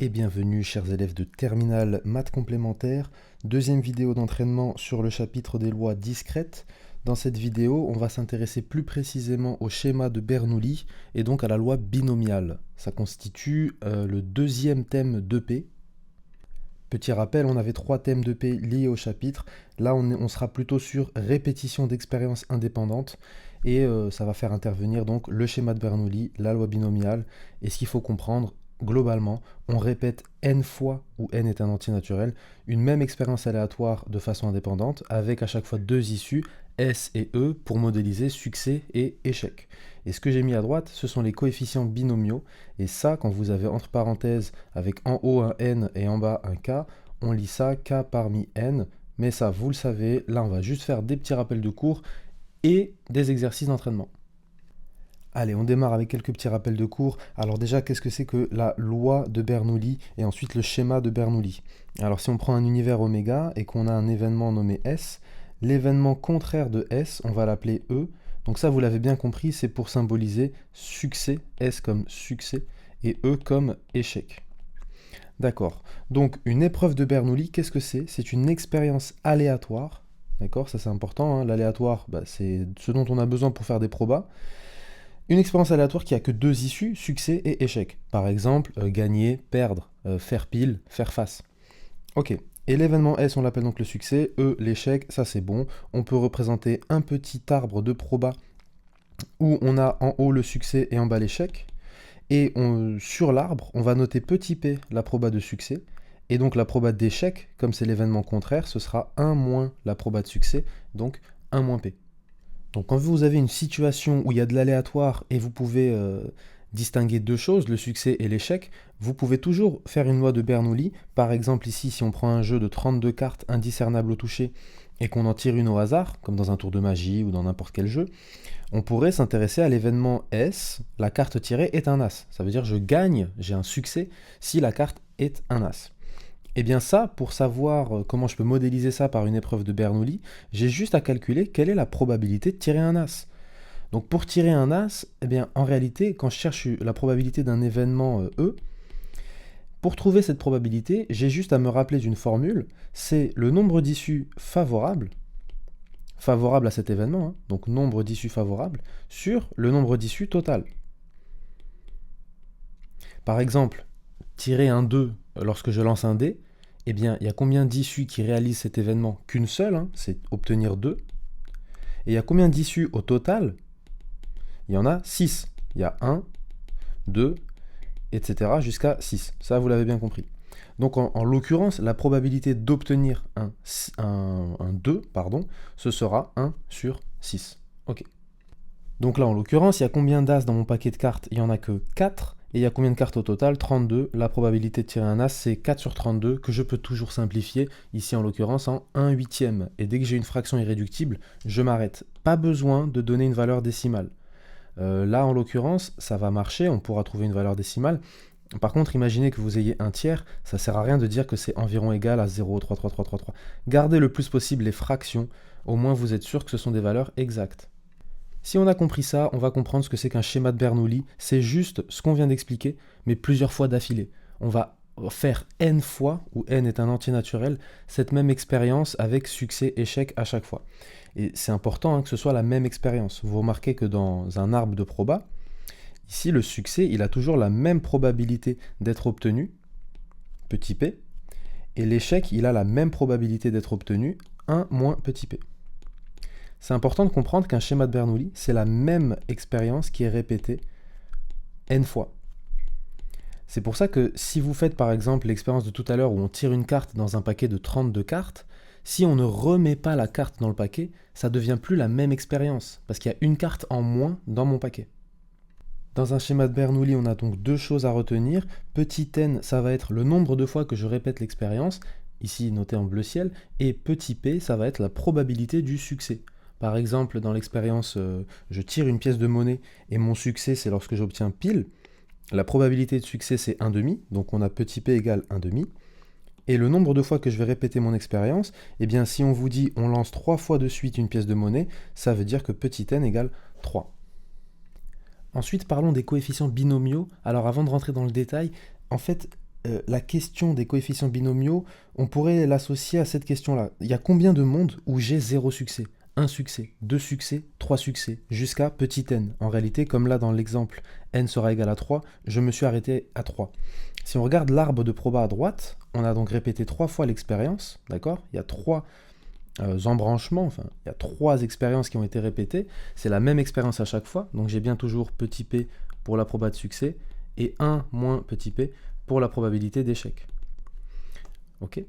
Et bienvenue chers élèves de terminale maths complémentaire, deuxième vidéo d'entraînement sur le chapitre des lois discrètes. Dans cette vidéo, on va s'intéresser plus précisément au schéma de Bernoulli et donc à la loi binomiale. Ça constitue le deuxième thème d'EP. Petit rappel, on avait 3 thèmes d'EP liés au chapitre. Là, on sera plutôt sur répétition d'expériences indépendantes et ça va faire intervenir donc le schéma de Bernoulli, la loi binomiale. Et ce qu'il faut comprendre, globalement, on répète n fois, où n est un entier naturel, une même expérience aléatoire de façon indépendante, avec à chaque fois deux issues, S et E, pour modéliser succès et échec. Et ce que j'ai mis à droite, ce sont les coefficients binomiaux, et ça, quand vous avez entre parenthèses, avec en haut un n et en bas un k, on lit ça k parmi n, mais ça, vous le savez, là on va juste faire des petits rappels de cours et des exercices d'entraînement. Allez, on démarre avec quelques petits rappels de cours. Alors déjà, qu'est-ce que c'est que la loi de Bernoulli et ensuite le schéma de Bernoulli? Alors si on prend un univers oméga et qu'on a un événement nommé S, l'événement contraire de S, on va l'appeler E. Donc ça, vous l'avez bien compris, c'est pour symboliser succès, S comme succès et E comme échec. D'accord. Donc une épreuve de Bernoulli, qu'est-ce que c'est? C'est une expérience aléatoire. D'accord, ça c'est important, hein. L'aléatoire, c'est ce dont on a besoin pour faire des probas. Une expérience aléatoire qui a que deux issues, succès et échec. Par exemple, gagner, perdre, faire pile, faire face. Ok. Et l'événement S, on l'appelle donc le succès. E, l'échec, ça c'est bon. On peut représenter un petit arbre de proba où on a en haut le succès et en bas l'échec. Et sur l'arbre, on va noter petit p la proba de succès. Et donc la proba d'échec, comme c'est l'événement contraire, ce sera 1 moins la proba de succès, donc 1 moins p. Donc quand vous avez une situation où il y a de l'aléatoire et vous pouvez distinguer deux choses, le succès et l'échec, vous pouvez toujours faire une loi de Bernoulli. Par exemple ici, si on prend un jeu de 32 cartes indiscernables au toucher et qu'on en tire une au hasard, comme dans un tour de magie ou dans n'importe quel jeu, on pourrait s'intéresser à l'événement S, la carte tirée est un as. Ça veut dire je gagne, j'ai un succès si la carte est un as. Et bien ça, pour savoir comment je peux modéliser ça par une épreuve de Bernoulli, j'ai juste à calculer quelle est la probabilité de tirer un as. Donc pour tirer un as, eh bien en réalité, quand je cherche la probabilité d'un événement E, pour trouver cette probabilité, j'ai juste à me rappeler d'une formule, c'est le nombre d'issues favorables à cet événement, hein, donc nombre d'issues favorables, sur le nombre d'issues total. Par exemple, tirer un 2 lorsque je lance un dé, eh bien, il y a combien d'issues qui réalisent cet événement? Qu'une seule, hein, c'est obtenir 2. Et il y a combien d'issues au total? Il y en a 6. Il y a 1, 2, etc. jusqu'à 6. Ça, vous l'avez bien compris. Donc, en l'occurrence, la probabilité d'obtenir un 2, ce sera 1 sur 6. Ok. Donc là, en l'occurrence, il y a combien d'as dans mon paquet de cartes? Il n'y en a que 4. Et il y a combien de cartes au total? 32. La probabilité de tirer un as, c'est 4 sur 32, que je peux toujours simplifier, ici en l'occurrence en 1 huitième. Et dès que j'ai une fraction irréductible, je m'arrête. Pas besoin de donner une valeur décimale. Là, en l'occurrence, ça va marcher, on pourra trouver une valeur décimale. Par contre, imaginez que vous ayez un tiers, ça ne sert à rien de dire que c'est environ égal à 0,33333. Gardez le plus possible les fractions, au moins vous êtes sûr que ce sont des valeurs exactes. Si on a compris ça, on va comprendre ce que c'est qu'un schéma de Bernoulli. C'est juste ce qu'on vient d'expliquer, mais plusieurs fois d'affilée. On va faire n fois, où n est un entier naturel, cette même expérience avec succès, échec à chaque fois. Et c'est important, hein, que ce soit la même expérience. Vous remarquez que dans un arbre de proba, ici le succès, il a toujours la même probabilité d'être obtenu, petit p, et l'échec, il a la même probabilité d'être obtenu, 1 moins petit p. C'est important de comprendre qu'un schéma de Bernoulli, c'est la même expérience qui est répétée n fois. C'est pour ça que si vous faites par exemple l'expérience de tout à l'heure où on tire une carte dans un paquet de 32 cartes, si on ne remet pas la carte dans le paquet, ça ne devient plus la même expérience, parce qu'il y a une carte en moins dans mon paquet. Dans un schéma de Bernoulli, on a donc deux choses à retenir. Petit n, ça va être le nombre de fois que je répète l'expérience, ici noté en bleu ciel, et petit p, ça va être la probabilité du succès. Par exemple, dans l'expérience, je tire une pièce de monnaie et mon succès, c'est lorsque j'obtiens pile. La probabilité de succès, c'est 1,5, donc on a petit p égale 1,5. Et le nombre de fois que je vais répéter mon expérience, eh bien si on vous dit on lance 3 fois de suite une pièce de monnaie, ça veut dire que petit n égale 3. Ensuite, parlons des coefficients binomiaux. Alors avant de rentrer dans le détail, en fait, la question des coefficients binomiaux, on pourrait l'associer à cette question-là. Il y a combien de mondes où j'ai 0 succès? 1 succès, 2 succès, 3 succès, jusqu'à petit n. En réalité, comme là dans l'exemple, n sera égal à 3, je me suis arrêté à 3. Si on regarde l'arbre de proba à droite, on a donc répété 3 fois l'expérience, d'accord? Il y a 3 embranchements, enfin, il y a 3 expériences qui ont été répétées. C'est la même expérience à chaque fois, donc j'ai bien toujours petit p pour la proba de succès et 1 moins petit p pour la probabilité d'échec. Ok?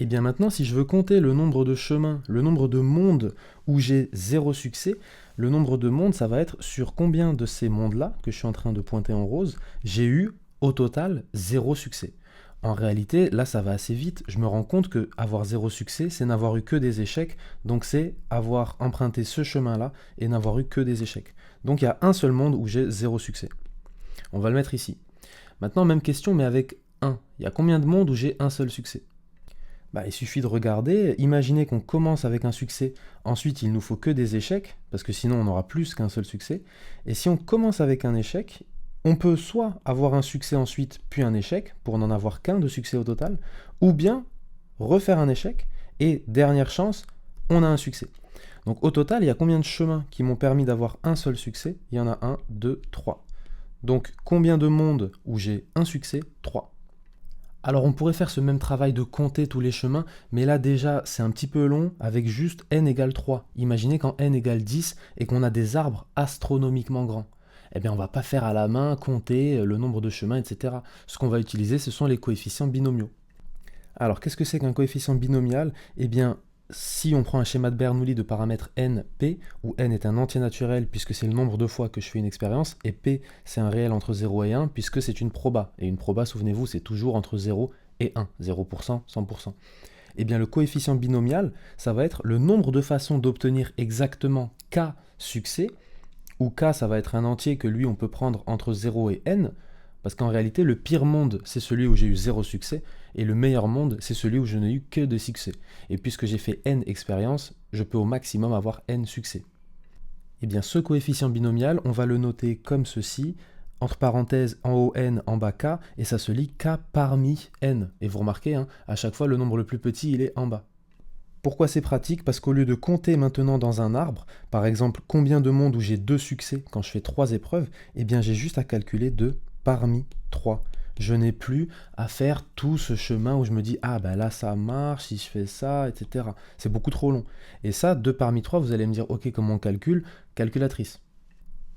Et bien maintenant, si je veux compter le nombre de chemins, le nombre de mondes où j'ai 0 succès, le nombre de mondes, ça va être sur combien de ces mondes-là, que je suis en train de pointer en rose, j'ai eu au total 0 succès. En réalité, là, ça va assez vite. Je me rends compte que avoir 0 succès, c'est n'avoir eu que des échecs. Donc, c'est avoir emprunté ce chemin-là et n'avoir eu que des échecs. Donc, il y a un seul monde où j'ai 0 succès. On va le mettre ici. Maintenant, même question, mais avec 1. Il y a combien de mondes où j'ai un seul succès? Il suffit de regarder. Imaginez qu'on commence avec un succès. Ensuite, il ne nous faut que des échecs, parce que sinon, on aura plus qu'un seul succès. Et si on commence avec un échec, on peut soit avoir un succès ensuite, puis un échec, pour n'en avoir qu'un de succès au total, ou bien refaire un échec, et dernière chance, on a un succès. Donc au total, il y a combien de chemins qui m'ont permis d'avoir un seul succès? Il y en a 1, 2, 3. Donc combien de mondes où j'ai un succès? 3. Alors on pourrait faire ce même travail de compter tous les chemins, mais là déjà c'est un petit peu long avec juste n égale 3. Imaginez quand n égale 10 et qu'on a des arbres astronomiquement grands. Eh bien on ne va pas faire à la main, compter le nombre de chemins, etc. Ce qu'on va utiliser, ce sont les coefficients binomiaux. Alors qu'est-ce que c'est qu'un coefficient binomial? Eh bien, si on prend un schéma de Bernoulli de paramètres n, p, où n est un entier naturel puisque c'est le nombre de fois que je fais une expérience, et p c'est un réel entre 0 et 1 puisque c'est une proba. Et une proba, souvenez-vous, c'est toujours entre 0 et 1, 0%, 100%. Eh bien le coefficient binomial, ça va être le nombre de façons d'obtenir exactement k succès, où k ça va être un entier que lui on peut prendre entre 0 et n, parce qu'en réalité le pire monde c'est celui où j'ai eu 0 succès, et le meilleur monde c'est celui où je n'ai eu que des succès. Et puisque j'ai fait n expériences, je peux au maximum avoir n succès. Et bien ce coefficient binomial, on va le noter comme ceci, entre parenthèses en haut n, en bas k, et ça se lit k parmi n. Et vous remarquez, à chaque fois le nombre le plus petit il est en bas. Pourquoi c'est pratique? Parce qu'au lieu de compter maintenant dans un arbre, par exemple combien de mondes où j'ai 2 succès quand je fais 3 épreuves, eh bien j'ai juste à calculer 2 parmi 3. Je n'ai plus à faire tout ce chemin où je me dis « Ah ben là ça marche, si je fais ça, etc. » C'est beaucoup trop long. Et ça, 2 parmi 3, vous allez me dire « Ok, comment on calcule ?» Calculatrice.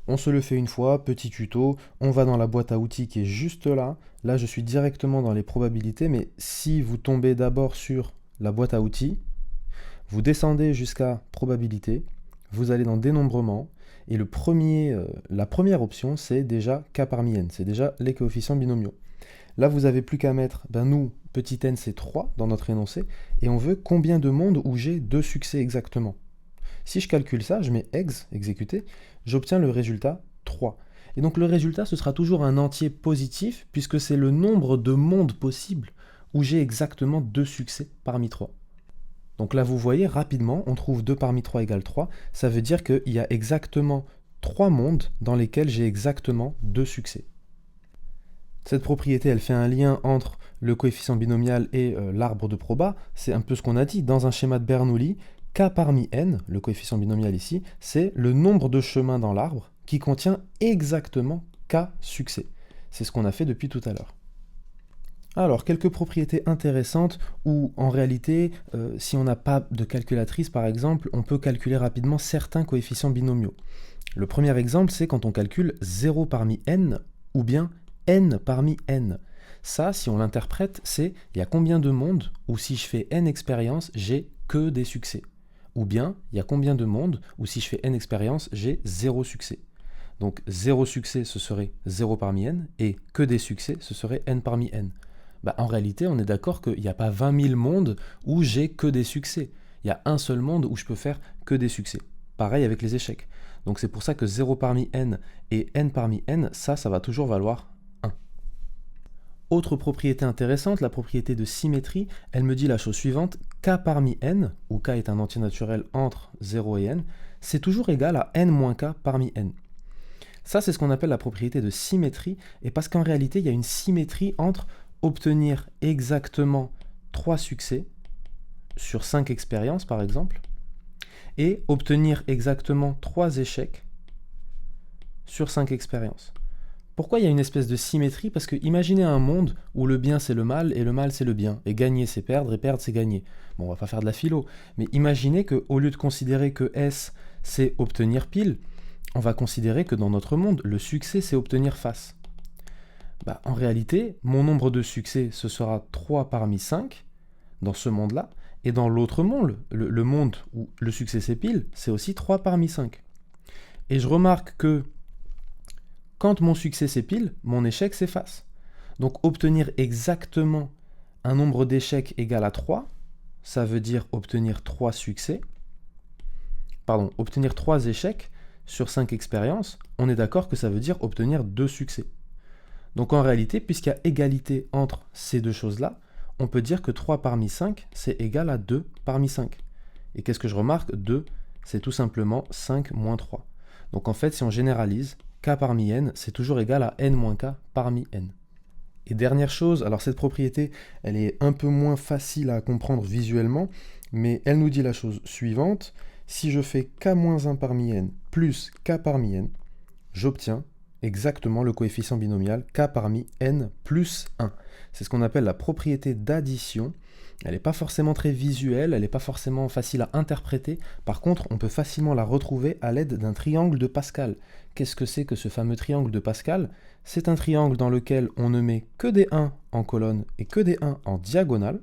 On se le fait une fois, petit tuto, on va dans la boîte à outils qui est juste là. Là, je suis directement dans les probabilités, mais si vous tombez d'abord sur la boîte à outils, vous descendez jusqu'à probabilité, vous allez dans dénombrement, et la première option, c'est déjà k parmi n, c'est déjà les coefficients binomiaux. Là, vous n'avez plus qu'à mettre, nous, petit n, c'est 3 dans notre énoncé, et on veut combien de mondes où j'ai 2 succès exactement. Si je calcule ça, je mets ex, exécuter, j'obtiens le résultat 3. Et donc le résultat, ce sera toujours un entier positif, puisque c'est le nombre de mondes possibles où j'ai exactement 2 succès parmi 3. Donc là, vous voyez, rapidement, on trouve 2 parmi 3 égale 3. Ça veut dire qu'il y a exactement 3 mondes dans lesquels j'ai exactement 2 succès. Cette propriété, elle fait un lien entre le coefficient binomial et l'arbre de proba. C'est un peu ce qu'on a dit. Dans un schéma de Bernoulli, k parmi n, le coefficient binomial ici, c'est le nombre de chemins dans l'arbre qui contient exactement k succès. C'est ce qu'on a fait depuis tout à l'heure. Alors, quelques propriétés intéressantes où, en réalité, si on n'a pas de calculatrice, par exemple, on peut calculer rapidement certains coefficients binomiaux. Le premier exemple, c'est quand on calcule 0 parmi n ou bien n parmi n. Ça, si on l'interprète, c'est il y a combien de mondes où si je fais n expériences, j'ai que des succès. Ou bien, il y a combien de mondes où si je fais n expériences, j'ai 0 succès. Donc 0 succès, ce serait 0 parmi n, et que des succès, ce serait n parmi n. En réalité, on est d'accord qu'il n'y a pas 20 000 mondes où j'ai que des succès. Il y a un seul monde où je peux faire que des succès. Pareil avec les échecs. Donc c'est pour ça que 0 parmi n et n parmi n, ça va toujours valoir 1. Autre propriété intéressante, la propriété de symétrie, elle me dit la chose suivante, k parmi n, où k est un entier naturel entre 0 et n, c'est toujours égal à n moins k parmi n. Ça, c'est ce qu'on appelle la propriété de symétrie, et parce qu'en réalité, il y a une symétrie entre obtenir exactement 3 succès sur 5 expériences par exemple, et obtenir exactement 3 échecs sur 5 expériences. Pourquoi il y a une espèce de symétrie? Parce que imaginez un monde où le bien c'est le mal et le mal c'est le bien, et gagner c'est perdre et perdre c'est gagner. Bon, on va pas faire de la philo, mais imaginez qu'au lieu de considérer que S c'est obtenir pile, on va considérer que dans notre monde, le succès c'est obtenir face. En réalité, mon nombre de succès ce sera 3 parmi 5 dans ce monde-là, et dans l'autre monde, le monde où le succès c'est pile, c'est aussi 3 parmi 5. Et je remarque que quand mon succès c'est pile, mon échec c'est face. Donc obtenir exactement un nombre d'échecs égal à 3, ça veut dire obtenir 3 succès. Pardon, obtenir 3 échecs sur 5 expériences, on est d'accord que ça veut dire obtenir 2 succès. Donc en réalité, puisqu'il y a égalité entre ces deux choses-là, on peut dire que 3 parmi 5, c'est égal à 2 parmi 5. Et qu'est-ce que je remarque? 2, c'est tout simplement 5 moins 3. Donc en fait, si on généralise, k parmi n, c'est toujours égal à n moins k parmi n. Et dernière chose, alors cette propriété, elle est un peu moins facile à comprendre visuellement, mais elle nous dit la chose suivante. Si je fais k-1 parmi n plus k parmi n, j'obtiens exactement le coefficient binomial k parmi n plus 1. C'est ce qu'on appelle la propriété d'addition. Elle n'est pas forcément très visuelle, elle n'est pas forcément facile à interpréter. Par contre, on peut facilement la retrouver à l'aide d'un triangle de Pascal. Qu'est-ce que c'est que ce fameux triangle de Pascal? C'est un triangle dans lequel on ne met que des 1 en colonne et que des 1 en diagonale.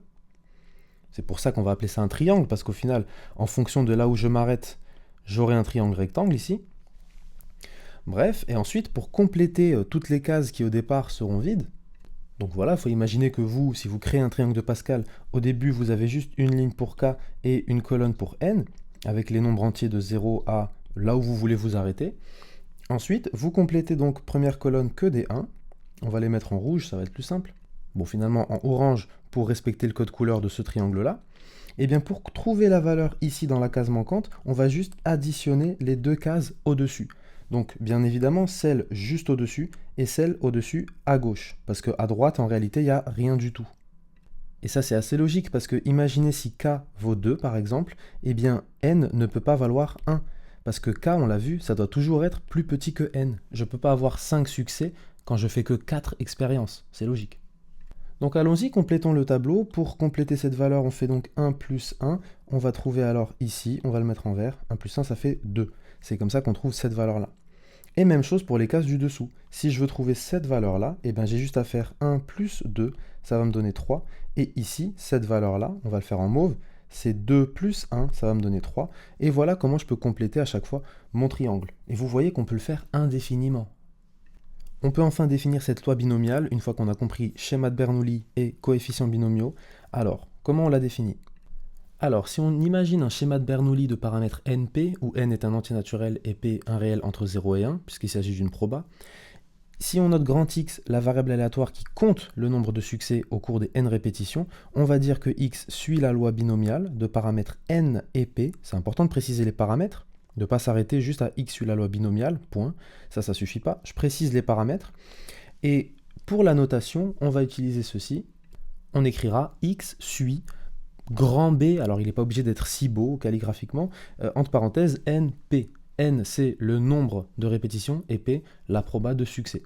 C'est pour ça qu'on va appeler ça un triangle, parce qu'au final, en fonction de là où je m'arrête, j'aurai un triangle rectangle ici. Bref, et ensuite, pour compléter toutes les cases qui au départ seront vides, donc voilà, il faut imaginer que vous, si vous créez un triangle de Pascal, au début, vous avez juste une ligne pour k et une colonne pour n, avec les nombres entiers de 0 à là où vous voulez vous arrêter. Ensuite, vous complétez donc première colonne que des 1. On va les mettre en rouge, ça va être plus simple. Bon, finalement, en orange, pour respecter le code couleur de ce triangle-là. Et bien, pour trouver la valeur ici dans la case manquante, on va juste additionner les deux cases au-dessus. Donc, bien évidemment, celle juste au-dessus et celle au-dessus à gauche. Parce qu'à droite, en réalité, il n'y a rien du tout. Et ça, c'est assez logique, parce que imaginez si k vaut 2, par exemple, eh bien, n ne peut pas valoir 1. Parce que k, on l'a vu, ça doit toujours être plus petit que n. Je ne peux pas avoir 5 succès quand je fais que 4 expériences. C'est logique. Donc allons-y, complétons le tableau. Pour compléter cette valeur, on fait donc 1 plus 1. On va trouver alors ici, on va le mettre en vert. 1 plus 1, ça fait 2. C'est comme ça qu'on trouve cette valeur-là. Et même chose pour les cases du dessous. Si je veux trouver cette valeur-là, eh ben, j'ai juste à faire 1 plus 2, ça va me donner 3. Et ici, cette valeur-là, on va le faire en mauve, c'est 2 plus 1, ça va me donner 3. Et voilà comment je peux compléter à chaque fois mon triangle. Et vous voyez qu'on peut le faire indéfiniment. On peut enfin définir cette loi binomiale une fois qu'on a compris schéma de Bernoulli et coefficients binomiaux. Alors, comment on la définit? Alors, si on imagine un schéma de Bernoulli de paramètres np, où n est un entier naturel et p un réel entre 0 et 1, puisqu'il s'agit d'une proba, si on note grand X, la variable aléatoire qui compte le nombre de succès au cours des n répétitions, on va dire que X suit la loi binomiale de paramètres n et p. C'est important de préciser les paramètres, de ne pas s'arrêter juste à X suit la loi binomiale, point. Ça suffit pas. Je précise les paramètres. Et pour la notation, on va utiliser ceci. On écrira X suit grand B, alors il n'est pas obligé d'être si beau calligraphiquement, entre parenthèses NP. N, c'est le nombre de répétitions, et P, la proba de succès.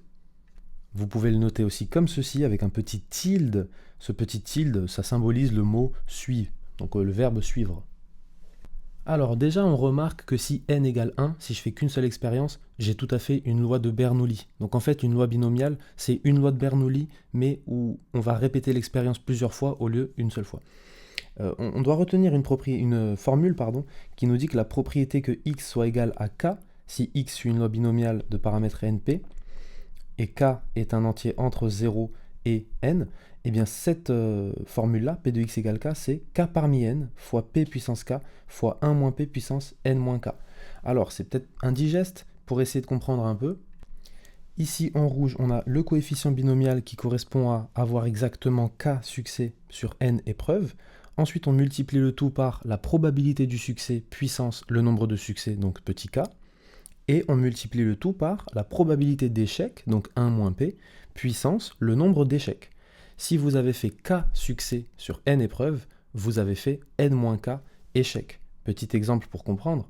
Vous pouvez le noter aussi comme ceci, avec un petit tilde. Ce petit tilde, ça symbolise le mot « suivre », donc le verbe « suivre ». Alors déjà, on remarque que si n égale 1, si je fais qu'une seule expérience, j'ai tout à fait une loi de Bernoulli. Donc en fait, une loi binomiale, c'est une loi de Bernoulli, mais où on va répéter l'expérience plusieurs fois au lieu d'une seule fois. On doit retenir une formule qui nous dit que la propriété que x soit égal à k, si x suit une loi binomiale de paramètres np, et k est un entier entre 0 et n, et bien cette formule-là, p de x égale k, c'est k parmi n fois p puissance k fois 1 moins p puissance n moins k. Alors c'est peut-être indigeste pour essayer de comprendre un peu. Ici en rouge, on a le coefficient binomial qui correspond à avoir exactement k succès sur n épreuves. Ensuite, on multiplie le tout par la probabilité du succès puissance le nombre de succès, donc petit k. Et on multiplie le tout par la probabilité d'échec, donc 1 moins p, puissance le nombre d'échecs. Si vous avez fait K succès sur N épreuves, vous avez fait N-K échecs. Petit exemple pour comprendre.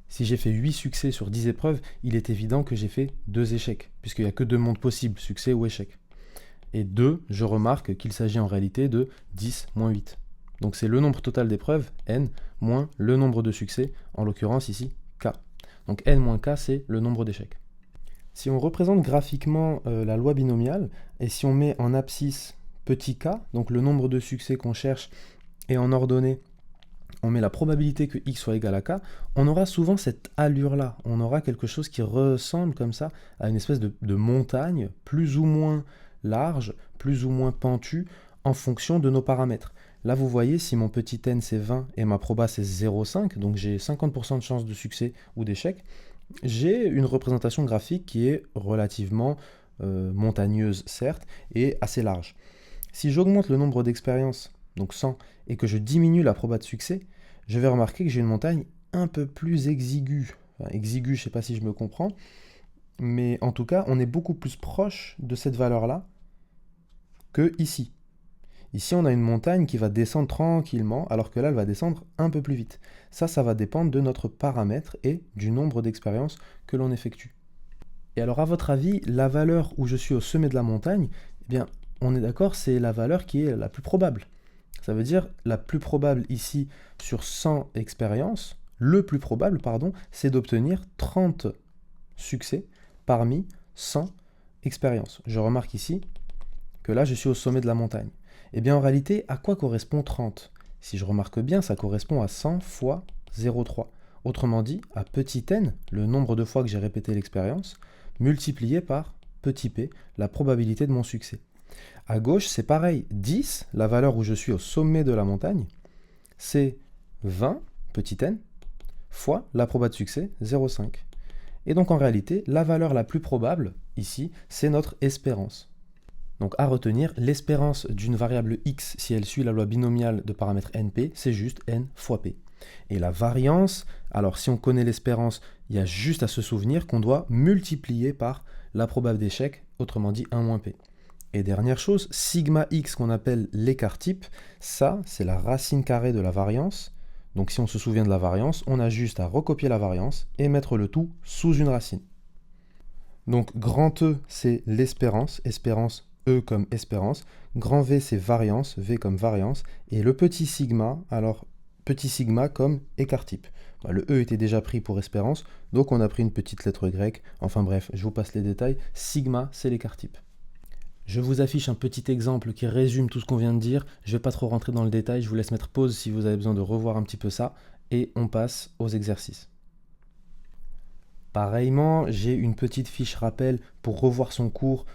Si j'ai fait 8 succès sur 10 épreuves, il est évident que j'ai fait 2 échecs, puisqu'il n'y a que 2 mondes possibles, succès ou échec. Et 2, je remarque qu'il s'agit en réalité de 10 moins 8. Donc c'est le nombre total d'épreuves, n, moins le nombre de succès, en l'occurrence ici, k. Donc n moins k, c'est le nombre d'échecs. Si on représente graphiquement la loi binomiale, et si on met en abscisse petit k, donc le nombre de succès qu'on cherche, et en ordonnée, on met la probabilité que x soit égal à k, on aura souvent cette allure-là. On aura quelque chose qui ressemble comme ça à une espèce de montagne, plus ou moins large, plus ou moins pentue, en fonction de nos paramètres. Là, vous voyez, si mon petit n c'est 20 et ma proba c'est 0,5, donc j'ai 50% de chance de succès ou d'échec, j'ai une représentation graphique qui est relativement montagneuse, certes, et assez large. Si j'augmente le nombre d'expériences, donc 100, et que je diminue la proba de succès, je vais remarquer que j'ai une montagne un peu plus exiguë. Enfin, exiguë, je ne sais pas si je me comprends, mais en tout cas, on est beaucoup plus proche de cette valeur-là que ici. Ici, on a une montagne qui va descendre tranquillement, alors que là, elle va descendre un peu plus vite. Ça va dépendre de notre paramètre et du nombre d'expériences que l'on effectue. Et alors, à votre avis, la valeur où je suis au sommet de la montagne, eh bien, on est d'accord, c'est la valeur qui est la plus probable. Ça veut dire, la plus probable ici, sur 100 expériences, le plus probable, pardon, c'est d'obtenir 30 succès parmi 100 expériences. Je remarque ici que là, je suis au sommet de la montagne. Eh bien, en réalité, à quoi correspond 30? Si je remarque bien, ça correspond à 100 fois 0,3. Autrement dit, à petit n, le nombre de fois que j'ai répété l'expérience, multiplié par petit p, la probabilité de mon succès. À gauche, c'est pareil. 10, la valeur où je suis au sommet de la montagne, c'est 20, petit n, fois la proba de succès, 0,5. Et donc, en réalité, la valeur la plus probable, ici, c'est notre espérance. Donc à retenir, l'espérance d'une variable x, si elle suit la loi binomiale de paramètre np, c'est juste n fois p. Et la variance, alors si on connaît l'espérance, il y a juste à se souvenir qu'on doit multiplier par la probabilité d'échec, autrement dit 1 moins p. Et dernière chose, sigma x qu'on appelle l'écart type, ça c'est la racine carrée de la variance. Donc si on se souvient de la variance, on a juste à recopier la variance et mettre le tout sous une racine. Donc grand E c'est l'espérance, espérance E comme espérance, grand V c'est variance, V comme variance, et le petit sigma, alors petit sigma comme écart type. Le E était déjà pris pour espérance, donc on a pris une petite lettre grecque, enfin bref, je vous passe les détails, sigma c'est l'écart type. Je vous affiche un petit exemple qui résume tout ce qu'on vient de dire, je ne vais pas trop rentrer dans le détail, je vous laisse mettre pause si vous avez besoin de revoir un petit peu ça, et on passe aux exercices. Pareillement, j'ai une petite fiche rappel pour revoir son cours,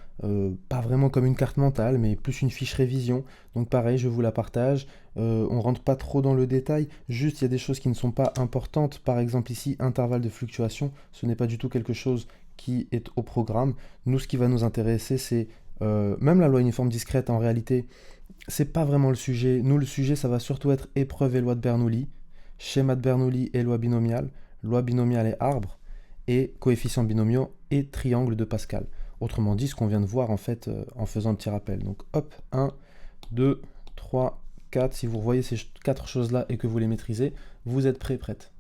pas vraiment comme une carte mentale, mais plus une fiche révision. Donc pareil, je vous la partage. On rentre pas trop dans le détail, juste il y a des choses qui ne sont pas importantes. Par exemple ici, intervalle de fluctuation, ce n'est pas du tout quelque chose qui est au programme. Nous, ce qui va nous intéresser, c'est même la loi uniforme discrète en réalité, c'est pas vraiment le sujet. Nous, le sujet, ça va surtout être épreuve et loi de Bernoulli, schéma de Bernoulli et loi binomiale et arbre, et coefficients binomiaux et triangle de Pascal. Autrement dit, ce qu'on vient de voir en fait en faisant un petit rappel. Donc hop, 1, 2, 3, 4. Si vous voyez ces 4 choses-là et que vous les maîtrisez, vous êtes prêts, prête.